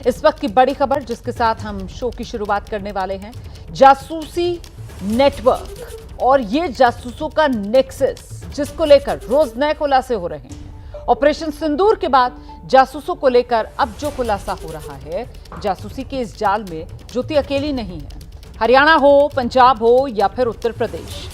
इस वक्त की बड़ी खबर जिसके साथ हम शो की शुरुआत करने वाले हैं, जासूसी नेटवर्क और ये जासूसों का नेक्सस जिसको लेकर रोज नए खुलासे हो रहे हैं। ऑपरेशन सिंदूर के बाद जासूसों को लेकर अब जो खुलासा हो रहा है, जासूसी के इस जाल में ज्योति अकेली नहीं है। हरियाणा हो, पंजाब हो या फिर उत्तर प्रदेश,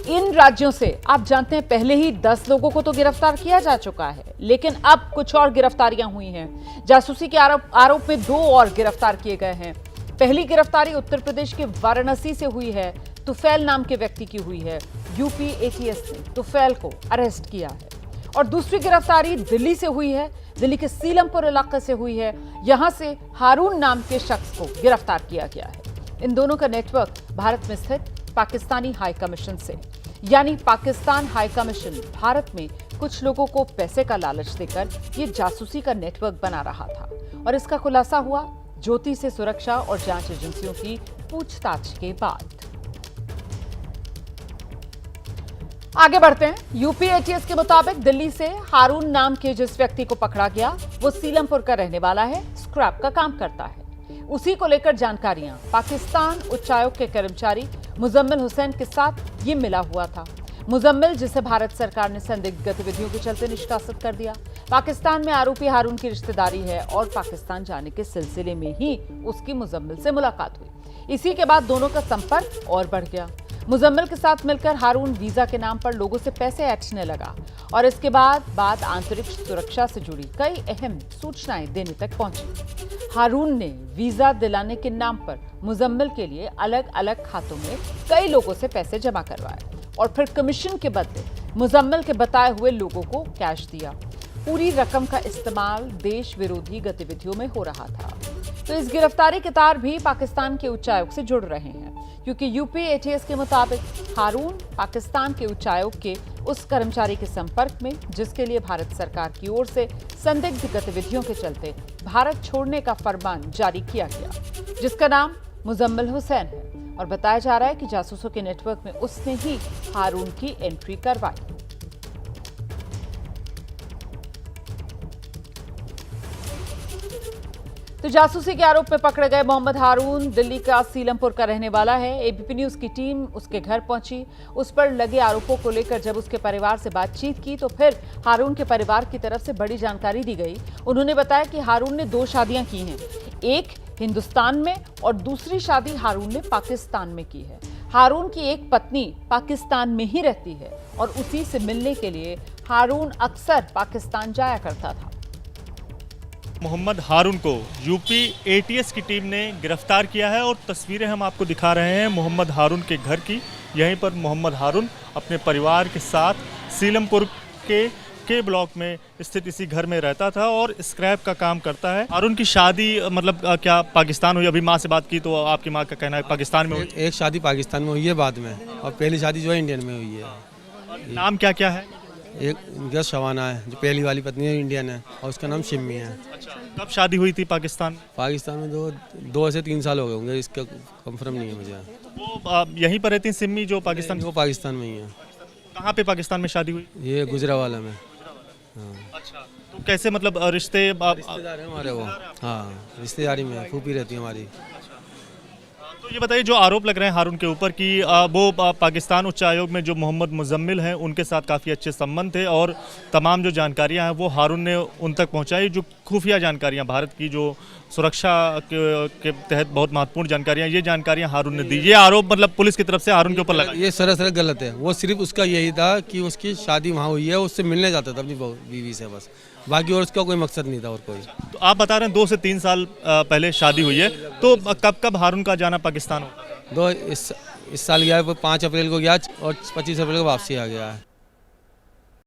इन राज्यों से आप जानते हैं पहले ही 10 लोगों को तो गिरफ्तार किया जा चुका है, लेकिन अब कुछ और गिरफ्तारियां हुई हैं। जासूसी के आरोप में 2 और गिरफ्तार किए गए हैं। पहली गिरफ्तारी उत्तर प्रदेश के वाराणसी से हुई है, तुफैल नाम के व्यक्ति की हुई है। यूपी एटीएस ने तुफैल को अरेस्ट किया है। और दूसरी गिरफ्तारी दिल्ली से हुई है, दिल्ली के सीलमपुर इलाके से हुई है। यहां से हारून नाम के शख्स को गिरफ्तार किया गया है। इन दोनों का नेटवर्क भारत में स्थित पाकिस्तानी हाई कमीशन से, यानी पाकिस्तान हाई कमीशन भारत में कुछ लोगों को पैसे का लालच देकर ये जासूसी का नेटवर्क बना रहा था। और इसका खुलासा हुआ ज्योति से सुरक्षा और जांच एजेंसियों की पूछताछ के बाद। आगे बढ़ते हैं। यूपी एटीएस के मुताबिक दिल्ली से हारून नाम के जिस व्यक्ति को पकड़ा गया वो सीलमपुर का रहने वाला है, स्क्रैप का काम करता है। उसी को लेकर जानकारियां पाकिस्तान उच्चायोग के कर्मचारी मुजम्मिल हुसैन के साथ ये मिला हुआ था। मुजम्मिल, जिसे भारत सरकार ने संदिग्ध गतिविधियों के चलते निष्कासित कर दिया, पाकिस्तान में आरोपी हारून की रिश्तेदारी है और पाकिस्तान जाने के सिलसिले में ही उसकी मुजम्मिल से मुलाकात हुई। इसी के बाद दोनों का संपर्क और बढ़ गया। मुजम्मिल के साथ मिलकर हारून वीजा के नाम पर लोगों से पैसे ऐंठने लगा और इसके बाद बात आंतरिक सुरक्षा से जुड़ी कई अहम सूचनाएं देने तक पहुंची। हारून ने वीजा दिलाने के नाम पर मुजम्मिल के लिए अलग अलग खातों में कई लोगों से पैसे जमा करवाए और फिर कमीशन के बदले मुजम्मिल के बताए हुए लोगों को कैश दिया। पूरी रकम का इस्तेमाल देश विरोधी गतिविधियों में हो रहा था। तो इस गिरफ्तारी के तार भी पाकिस्तान के उच्चायोग से जुड़ रहे हैं, क्योंकि यूपी एटीएस के मुताबिक हारून पाकिस्तान के उच्चायोग के उस कर्मचारी के संपर्क में जिसके लिए भारत सरकार की ओर से संदिग्ध गतिविधियों के चलते भारत छोड़ने का फरमान जारी किया गया, जिसका नाम मुजम्मिल हुसैन है। और बताया जा रहा है कि जासूसों के नेटवर्क में उसने ही हारून की एंट्री करवाई। तो जासूसी के आरोप में पकड़े गए मोहम्मद हारून दिल्ली का सीलमपुर का रहने वाला है। एबीपी न्यूज की टीम उसके घर पहुंची। उस पर लगे आरोपों को लेकर जब उसके परिवार से बातचीत की तो फिर हारून के परिवार की तरफ से बड़ी जानकारी दी गई। उन्होंने बताया कि हारून ने 2 शादियां की हैं, एक हिंदुस्तान में और दूसरी शादी हारून ने पाकिस्तान में की है। हारून की एक पत्नी पाकिस्तान में ही रहती है और उसी से मिलने के लिए हारून अक्सर पाकिस्तान जाया करता था। मोहम्मद हारून को यूपी एटीएस की टीम ने गिरफ्तार किया है और तस्वीरें हम आपको दिखा रहे हैं मोहम्मद हारून के घर की। यहीं पर मोहम्मद हारून अपने परिवार के साथ सीलमपुर के ब्लॉक में स्थित इसी घर में रहता था और स्क्रैप का काम करता है। हारून की शादी मतलब क्या पाकिस्तान हुई? अभी माँ से बात की तो आपकी माँ का कहना है पाकिस्तान में हुई। एक शादी पाकिस्तान में हुई है बाद में, और पहली शादी जो है इंडियन में हुई है। नाम क्या क्या है? एक उनका शवाना है जो पहली वाली पत्नी है, इंडियन है, और उसका नाम शिम्मी है। अच्छा, कब शादी हुई थी पाकिस्तान? पाकिस्तान में 2 से 3 साल हो गए होंगे, इसका कंफर्म नहीं है मुझे। वो यहीं पर रहती सिम्मी जो पाकिस्तान? वो पाकिस्तान में ही है। कहाँ पे पाकिस्तान में शादी हुई? ये गुजरावाला में। हाँ। अच्छा, तो कैसे मतलब रिश्तेदार है हमारे वो? हाँ, रिश्तेदारी में फूफी रहती है हमारी। तो ये बताइए, जो आरोप लग रहे हैं हारून के ऊपर कि वो पाकिस्तान उच्चायोग में जो मोहम्मद मुजम्मिल हैं उनके साथ काफ़ी अच्छे संबंध थे और तमाम जो जानकारियां हैं वो हारून ने उन तक पहुंचाई, जो खुफिया जानकारियां भारत की जो सुरक्षा के तहत बहुत महत्वपूर्ण जानकारियां, ये जानकारियां हारून ने दी। ये आरोप मतलब पुलिस की तरफ से हारून के ऊपर लगा। ये सरासर गलत है। वो सिर्फ उसका यही था कि उसकी शादी वहाँ हुई है, उससे मिलने जाता था अपनी बीवी से, बस। बाकी और उसका कोई मकसद नहीं था और कोई। तो आप बता रहे हैं 2 से 3 साल पहले शादी हुई है, तो कब हारून का जाना पाकिस्तान होगा? इस साल गया है, 5 अप्रैल को गया और 25 अप्रैल को वापसी आ गया है।